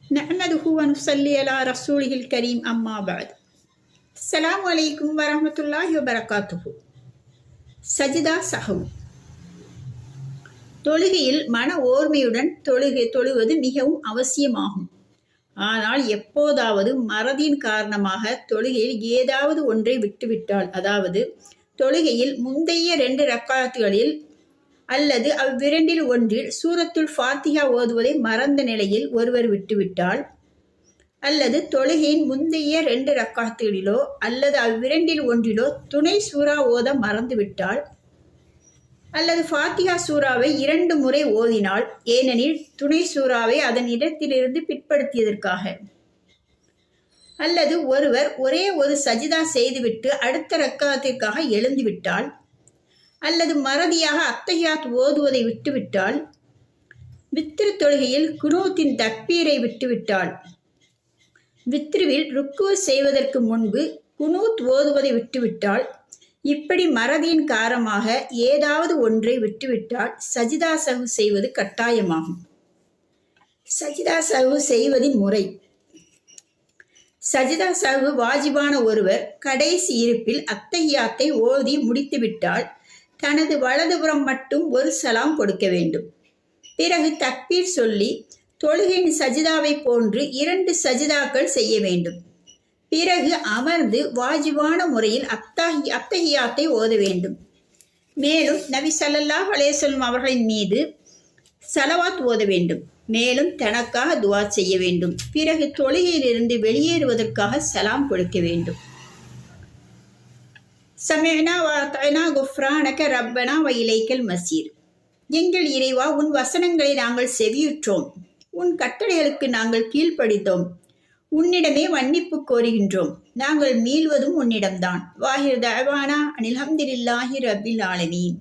نحمده ونصلي على رسوله الكريم أما بعد. السلام عليكم ورحمة الله وبركاته. சஜிதா சஹவு. தொழுகையில் மன ஓர்மையுடன் தொழுவது மிகவும் அவசியமாகும். ஆனால் எப்போதாவது மறதியின் காரணமாக தொழுகையில் ஏதாவது ஒன்றை விட்டுவிட்டால், அதாவது தொழுகையில் முந்தைய 2 ரக்காத்துகளில் அல்லது அவ்விரண்டில் ஒன்றில் சூரத்துல் ஃபாத்திஹா ஓதுவதை மறந்த நிலையில் ஒருவர் விட்டுவிட்டால், அல்லது தொழுகையின் முந்தைய 2 ரக்காத்துகளிலோ அல்லது அவ்விரண்டில் ஒன்றிலோ துணை சூரா ஓத மறந்துவிட்டால், அல்லது ஃபாத்திஹா சூறாவை 2 முறை ஓதினால், ஏனெனில் துணை சூறாவை அதன் இடத்திலிருந்து பிற்படுத்தியதற்காக, அல்லது ஒருவர் ஒரே ஒரு சஜிதா செய்துவிட்டு அடுத்த ரக்காத்திற்காக எழுந்துவிட்டால், அல்லது மறதியாக அத்தஹியாத் ஓதுவதை விட்டுவிட்டால், வித்ரு தொழுகையில் குனூத்தின் தக்பீரை விட்டுவிட்டால், வித்ருவில் ருக்கு செய்வதற்கு முன்பு குனூத் ஓதுவதை விட்டுவிட்டால், இப்படி மறதியின் காரணமாக ஏதாவது ஒன்றை விட்டுவிட்டால் சஜிதா சஹு செய்வது கட்டாயமாகும். சஜிதா சஹு செய்வதின் முறை. சஜிதா சஹு வாஜிபான ஒருவர் கடைசி இருப்பில் அத்தஹியாத்தை ஓதி முடித்துவிட்டால் தனது வலதுபுறம் மட்டும் ஒரு சலாம் கொடுக்க வேண்டும். பிறகு தக்பீர் சொல்லி தொழுகையின் சஜிதாவை போன்று 2 சஜிதாக்கள் செய்ய வேண்டும். பிறகு அமர்ந்து வாஜிபான முறையில் அத்தஹியாத்தை ஓத வேண்டும். மேலும் நபி ஸல்லல்லாஹு அலைஹி வஸல்லம் அவர்களின் மீது ஸலவாத் ஓத வேண்டும். மேலும் தனக்காக துஆ செய்ய வேண்டும். பிறகு தொழுகையிலிருந்து வெளியேறுவதற்காக சலாம் கொடுக்க வேண்டும். சமிஅனா வ அத்அனா குஃப்ரானக ரப்பனா வ இலைக்கல் மசீர். எங்கள் இறைவா, உன் வசனங்களை நாங்கள் செவியுற்றோம், உன் கட்டளைகளுக்கு நாங்கள் கீழ்ப்படித்தோம், உன்னிடமே மன்னிப்பு கோருகின்றோம், நாங்கள் மீள்வதும் உன்னிடம்தான். வாஹிர் தஅவானா அனில் ஹம்துலில்லாஹி ரப்பில் ஆலமீன்.